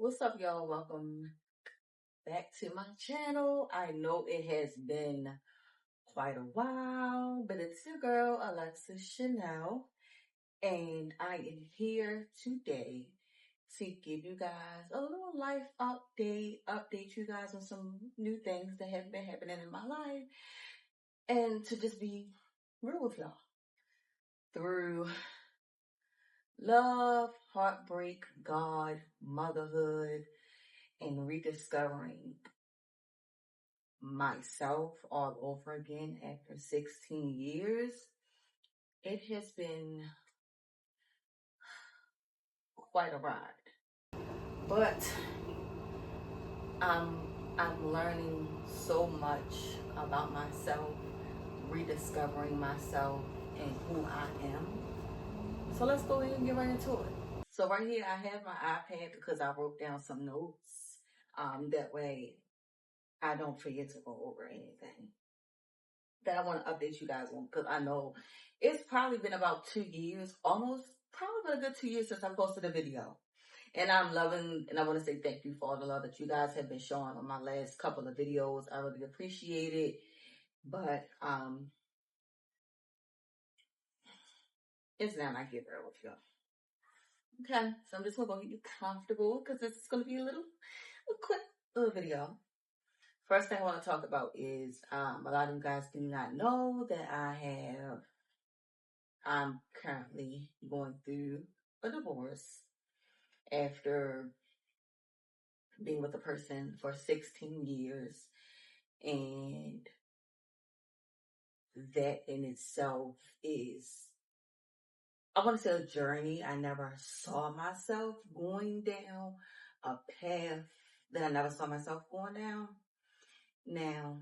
What's up, y'all? Welcome back to my channel. I know it has been quite a while, but it's your girl, Alexis Chanel, and I am here today to give you guys a little life update you guys on some new things that have been happening in my life, and to just be real with y'all through love, heartbreak, God, motherhood, and rediscovering myself all over again after 16 years. It has been quite a ride, but I'm I'm learning so much about myself, rediscovering myself and who I am. So let's go ahead and get right into it. So right here I have my iPad because I wrote down some notes. That way I don't forget to go over anything that I want to update you guys on, because I know it's probably been about 2 years, probably been a good 2 years since I posted a video. And I'm loving, and I want to say thank you for all the love that you guys have been showing on my last couple of videos. I really appreciate it. But it's now not get real with y'all. Okay, so I'm just gonna get you comfortable because it's gonna be a quick little video. First thing I want to talk about is a lot of you guys do not know that I'm currently going through a divorce after being with a person for 16 years. And that in itself is, I want to say, a journey. I never saw myself going down a path that I never saw myself going down. Now,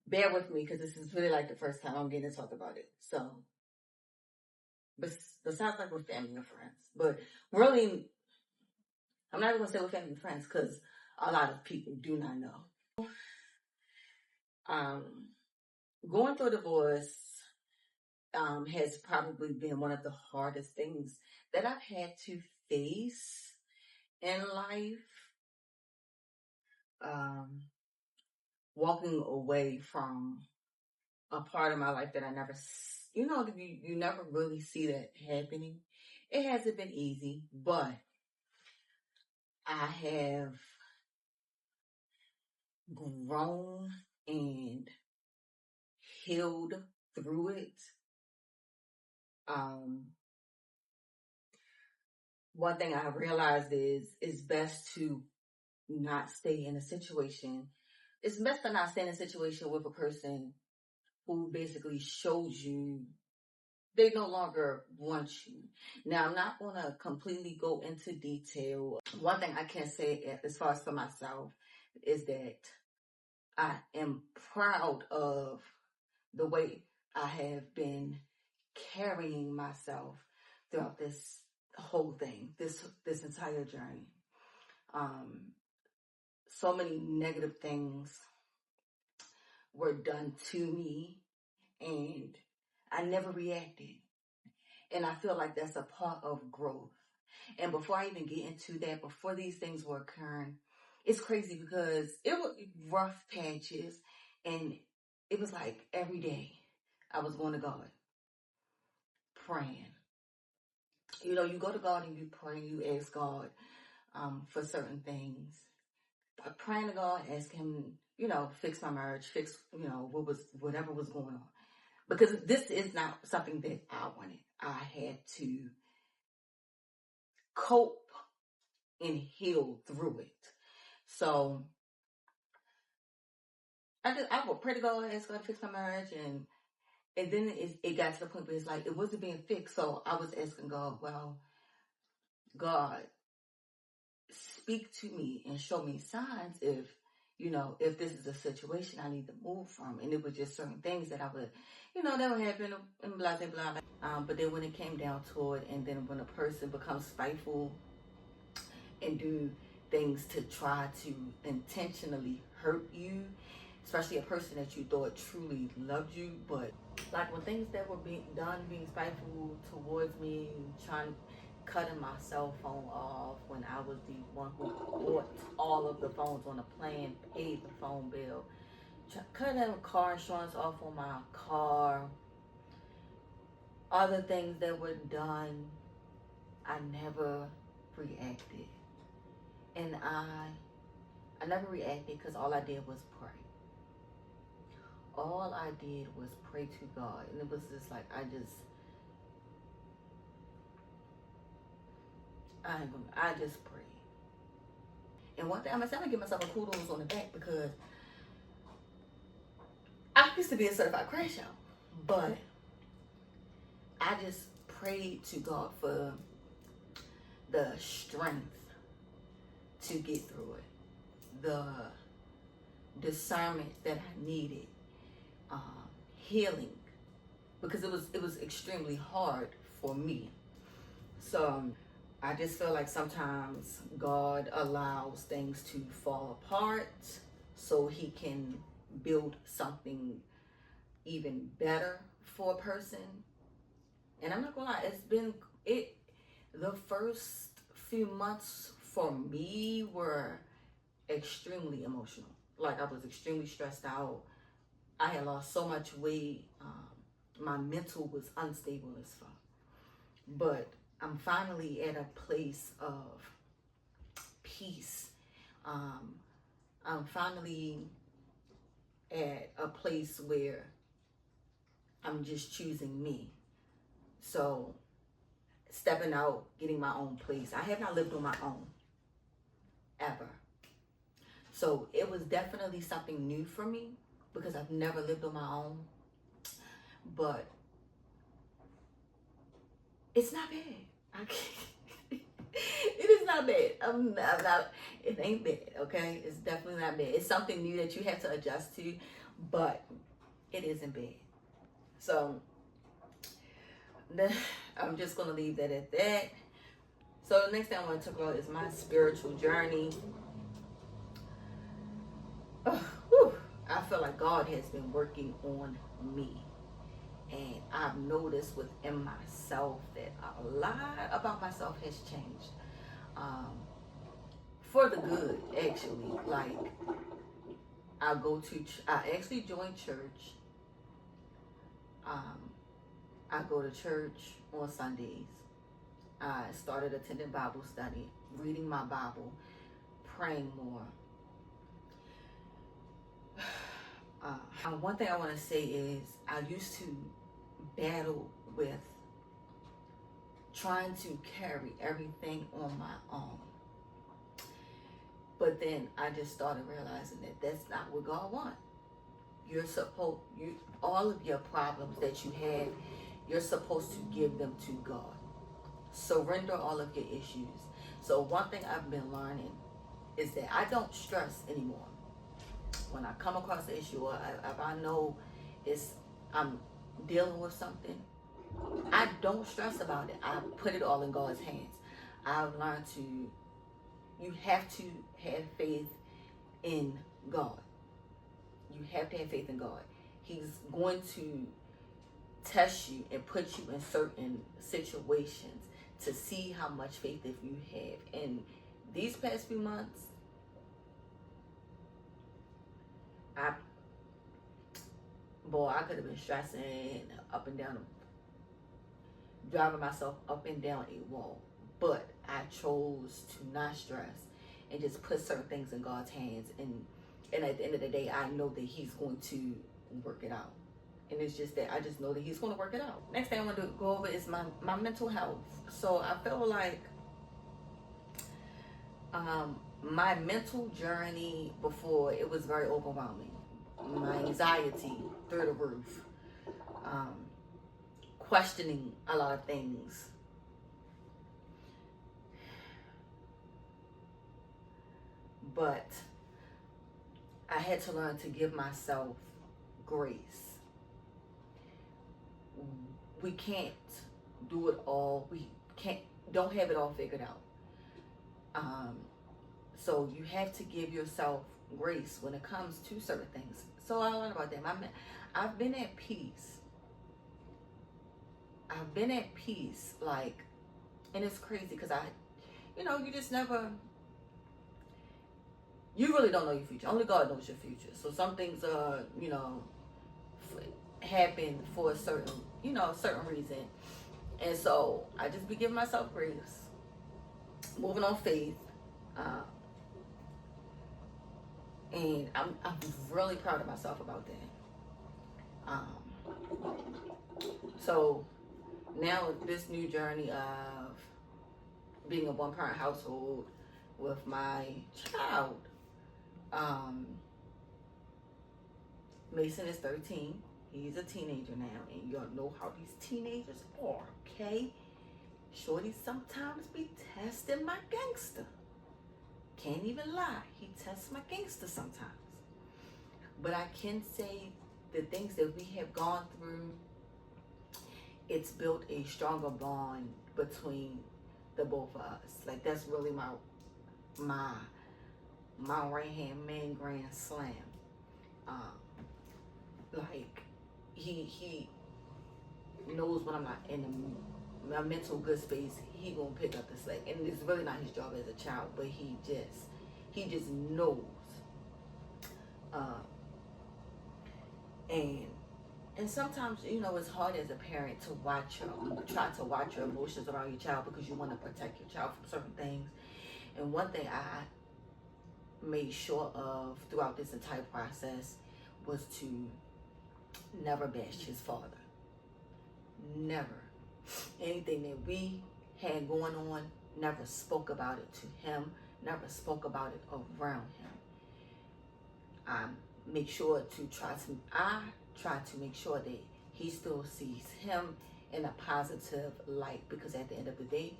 bear with me because this is really like the first time I'm getting to talk about it. So, besides like with family and friends, but really, I'm not even going to say with family and friends because a lot of people do not know. Going through a divorce has probably been one of the hardest things that I've had to face in life. Walking away from a part of my life that I never, you never really see that happening. It hasn't been easy, but I have grown and healed through it. One thing I realized is it's best to not stay in a situation. It's best to not stay in a situation with a person who basically shows you they no longer want you. Now, I'm not going to completely go into detail. One thing I can say as far as for myself is that I am proud of the way I have been carrying myself throughout this whole thing, this entire journey. So many negative things were done to me and I never reacted. And I feel like that's a part of growth. And before I even get into that, before these things were occurring, it's crazy because it was rough patches and it was like every day I was going to God, praying. You know, you go to God and you pray, you ask God for certain things. But praying to God, ask Him, fix my marriage, fix, whatever was going on. Because this is not something that I wanted. I had to cope and heal through it. So I would pray to God, ask God to fix my marriage, and then it got to the point where it's like it wasn't being fixed. So I was asking God, well, God, speak to me and show me signs if this is a situation I need to move from. And it was just certain things that I would, that would happen and blah, blah, blah. But then when it came down to it, and then when a person becomes spiteful and do things to try to intentionally hurt you, especially a person that you thought truly loved you, but like when things that were being spiteful towards me, cutting my cell phone off when I was the one who bought all of the phones on the plan, paid the phone bill, cutting car insurance off on my car, other things that were done. I never reacted. And I never reacted because all I did was pray. All I did was pray to God. And it was just like, I just prayed. And one thing I'm gonna give myself a kudos on the back, because I used to be a certified crash out, but I just prayed to God for the strength to get through it, the discernment that I needed, healing, because it was extremely hard for me. So I just feel like sometimes God allows things to fall apart so he can build something even better for a person. And I'm not gonna lie, the first few months for me were extremely emotional. Like, I was extremely stressed out. I had lost so much weight. My mental was unstable as fuck. But I'm finally at a place of peace. I'm finally at a place where I'm just choosing me. So, stepping out, getting my own place. I have not lived on my own, ever. So, it was definitely something new for me, because I've never lived on my own. But it's not bad. It is not bad. I'm not, it ain't bad, okay? It's definitely not bad. It's something new that you have to adjust to, but it isn't bad. So, I'm just going to leave that at that. So, the next thing I want to talk about is my spiritual journey. I feel like God has been working on me. And I've noticed within myself that a lot about myself has changed. For the good, actually. Like, I actually joined church. I go to church on Sundays. I started attending Bible study, reading my Bible, praying more. One thing I want to say is, I used to battle with trying to carry everything on my own. But then I just started realizing that that's not what God wants. All of your problems that you have, you're supposed to give them to God. Surrender all of your issues. So one thing I've been learning is that I don't stress anymore. When I come across an issue, or if I know I'm dealing with something, I don't stress about it. I put it all in God's hands. I've learned you have to have faith in God. You have to have faith in God. He's going to test you and put you in certain situations to see how much faith if you have. And these past few months, I could have been stressing up and down, driving myself up and down a wall. But I chose to not stress and just put certain things in God's hands. And at the end of the day, I know that he's going to work it out. And it's just that I just know that he's going to work it out. Next thing I want to go over is my mental health. So I feel like my mental journey before, it was very overwhelming. My anxiety through the roof. Questioning a lot of things. But I had to learn to give myself grace. We can't do it all. We don't have it all figured out. So you have to give yourself grace when it comes to certain things. So I learned about that. I've been at peace. Like, And it's crazy because you just never, you really don't know your future. Only God knows your future. So some things happen for a certain reason. And so I just be giving myself grace, moving on faith. Uh, and I'm really proud of myself about that. So now this new journey of being a one-parent household with my child, Mason is 13. He's a teenager now, and y'all know how these teenagers are, okay? Shorty sometimes be testing my gangster. Can't even lie, he tests my gangster sometimes. But I can say the things that we have gone through, it's built a stronger bond between the both of us. Like, that's really my right hand man grand slam. Like, he knows when I'm not in my mental good space, he gonna pick up the slack. And it's really not his job as a child, but he just knows. And sometimes, it's hard as a parent to try to watch your emotions around your child because you want to protect your child from certain things. And one thing I made sure of throughout this entire process was to never bash his father. Never. Anything that we had going on, never spoke about it to him, never spoke about it around him. I try to make sure that he still sees him in a positive light, because at the end of the day,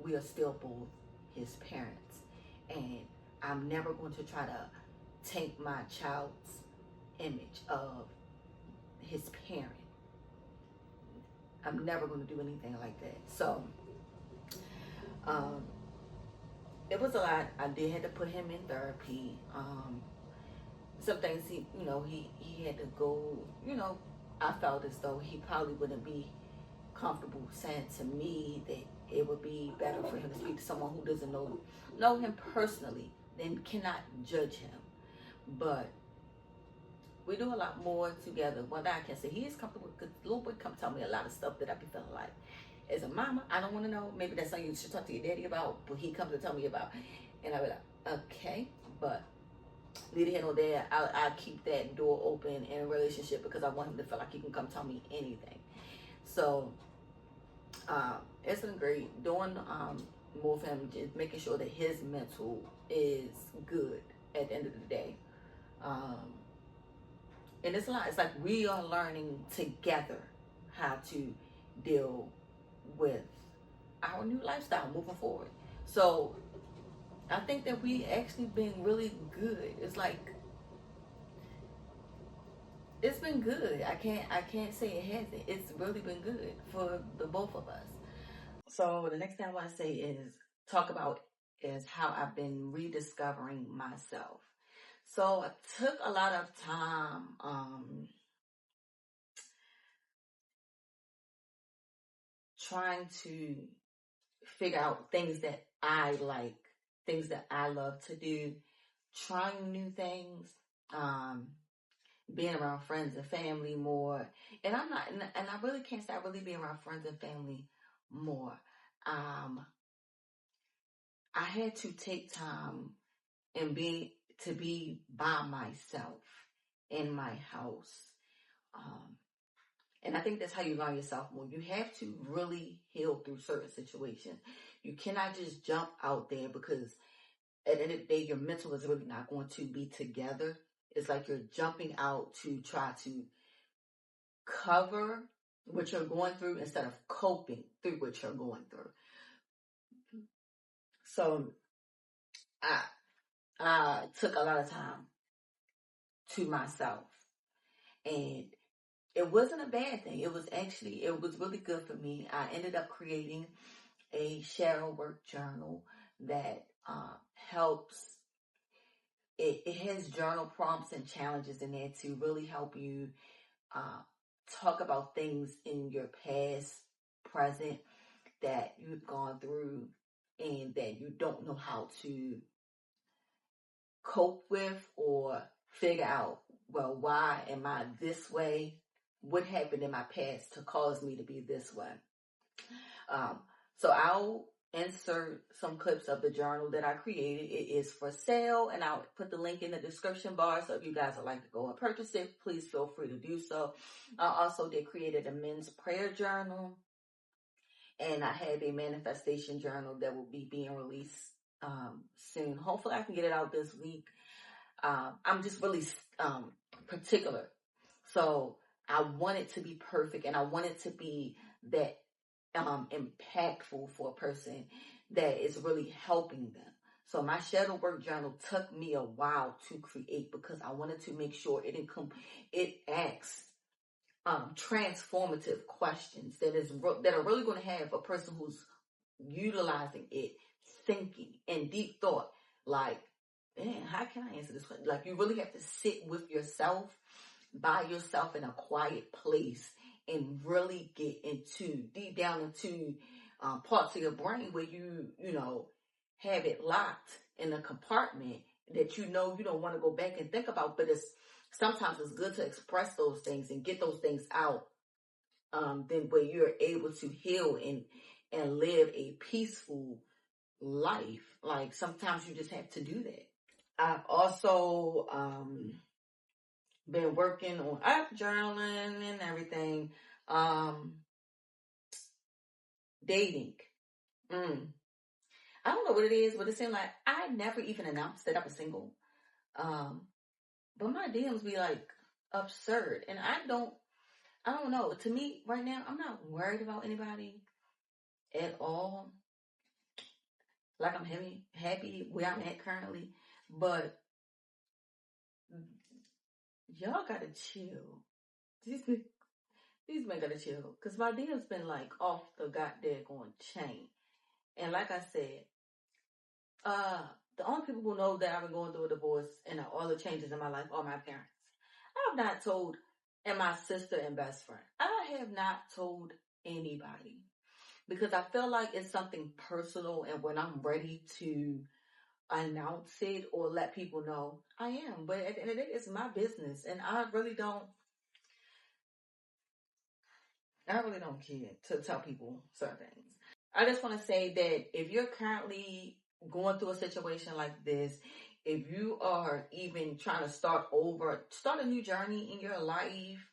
we are still both his parents. And I'm never going to try to take my child's image of his parent. I'm never going to do anything like that. So, it was a lot. I did have to put him in therapy. Some things he had to go, I felt as though he probably wouldn't be comfortable saying to me that it would be better for him to speak to someone who doesn't know him personally, then cannot judge him. But we do a lot more together. One thing I can say, he is comfortable because little boy come tell me a lot of stuff that I be feeling like, as a mama, I don't want to know. Maybe that's something you should talk to your daddy about, but he comes to tell me about. And I be like, okay, but neither here nor there, I keep that door open in a relationship because I want him to feel like he can come tell me anything. So it's been great doing more for him, just making sure that his mental is good at the end of the day. And it's a lot. It's like we are learning together how to deal with our new lifestyle moving forward. So I think that we actually been really good. It's like, it's been good. I can't say it hasn't. It's really been good for the both of us. So the next thing I want to say is how I've been rediscovering myself. So I took a lot of time trying to figure out things that I like, things that I love to do, trying new things, being around friends and family more. And I really can't say I really be around friends and family more. I had to take time and be by myself in my house. And I think that's how you learn yourself more. You have to really heal through certain situations. You cannot just jump out there, because at the end of the day, your mental is really not going to be together. It's like you're jumping out to try to cover what you're going through instead of coping through what you're going through. So I took a lot of time to myself, and it wasn't a bad thing. It was really good for me. I ended up creating a shadow work journal that helps. It has journal prompts and challenges in there to really help you talk about things in your past, present, that you've gone through and that you don't know how to cope with or figure out, well, why am I this way? What happened in my past to cause me to be this way? Um, so I'll insert some clips of the journal that I created. It is for sale, and I'll put the link in the description bar. So if you guys would like to go and purchase it, please feel free to do so. I also did created a men's prayer journal, and I have a manifestation journal that will be being released soon. Hopefully, I can get it out this week. I'm just really particular. So I want it to be perfect, and I want it to be that impactful for a person that is really helping them. So my shadow work journal took me a while to create because I wanted to make sure it asks transformative questions that are really going to have a person who's utilizing it thinking and deep thought, like, man, how can I answer this question? Like, you really have to sit with yourself, by yourself in a quiet place, and really get into deep down into parts of your brain where you know have it locked in a compartment that you don't want to go back and think about. But sometimes it's good to express those things and get those things out. Then where you're able to heal and live a peaceful life. Like, sometimes you just have to do that. I've also been working on journaling and everything. Dating. I don't know what it is, but it seemed like I never even announced that I was single. But my DMs be like absurd, and I don't know. To me, right now, I'm not worried about anybody at all. Like, I'm happy where I'm at currently, but y'all gotta chill. These men gotta chill, cause my DM's been like off the goddamn chain. And like I said, the only people who know that I've been going through a divorce and all the changes in my life are my parents. I have not told, and my sister and best friend. I have not told anybody because I feel like it's something personal, and when I'm ready to announce it or let people know, I am. But at the end of the day, it's my business, and I really don't care to tell people certain things. I just want to say that if you're currently going through a situation like this, if you are even trying to start a new journey in your life,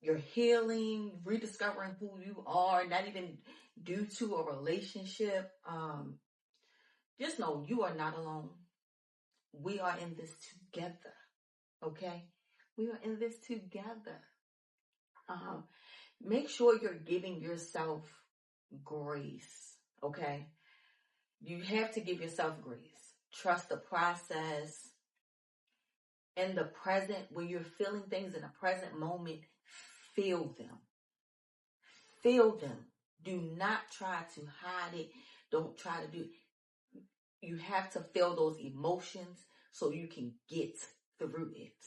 you're healing, rediscovering who you are, not even due to a relationship, just know you are not alone. We are in this together, okay? We are in this together. Make sure you're giving yourself grace, okay? You have to give yourself grace. Trust the process. In the present, when you're feeling things in the present moment, feel them. Feel them. Do not try to hide it. Don't try to do it. You have to feel those emotions so you can get through it.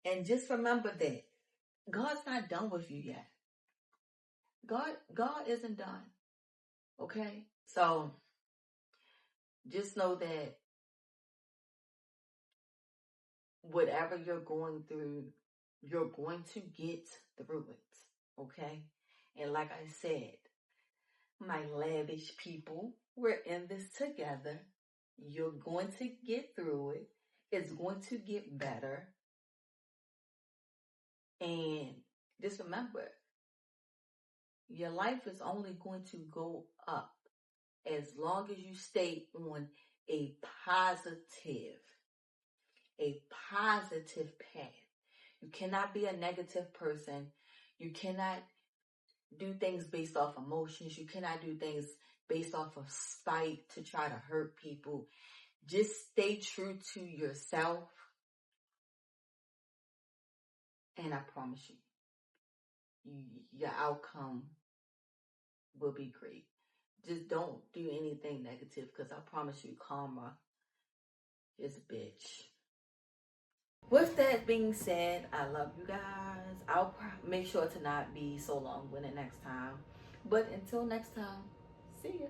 And just remember that God's not done with you yet. God isn't done. Okay? So just know that whatever you're going through, you're going to get through it. Okay? And like I said, my lavish people, we're in this together. You're going to get through it. It's going to get better. And just remember, your life is only going to go up as long as you stay on a positive path. You cannot be a negative person. You cannot do things based off emotions. You cannot do things based off of spite to try to hurt people. Just stay true to yourself. And I promise you, your outcome will be great. Just don't do anything negative, because I promise you, karma is a bitch. With that being said, I love you guys. I'll make sure to not be so long-winded next time. But until next time, see ya.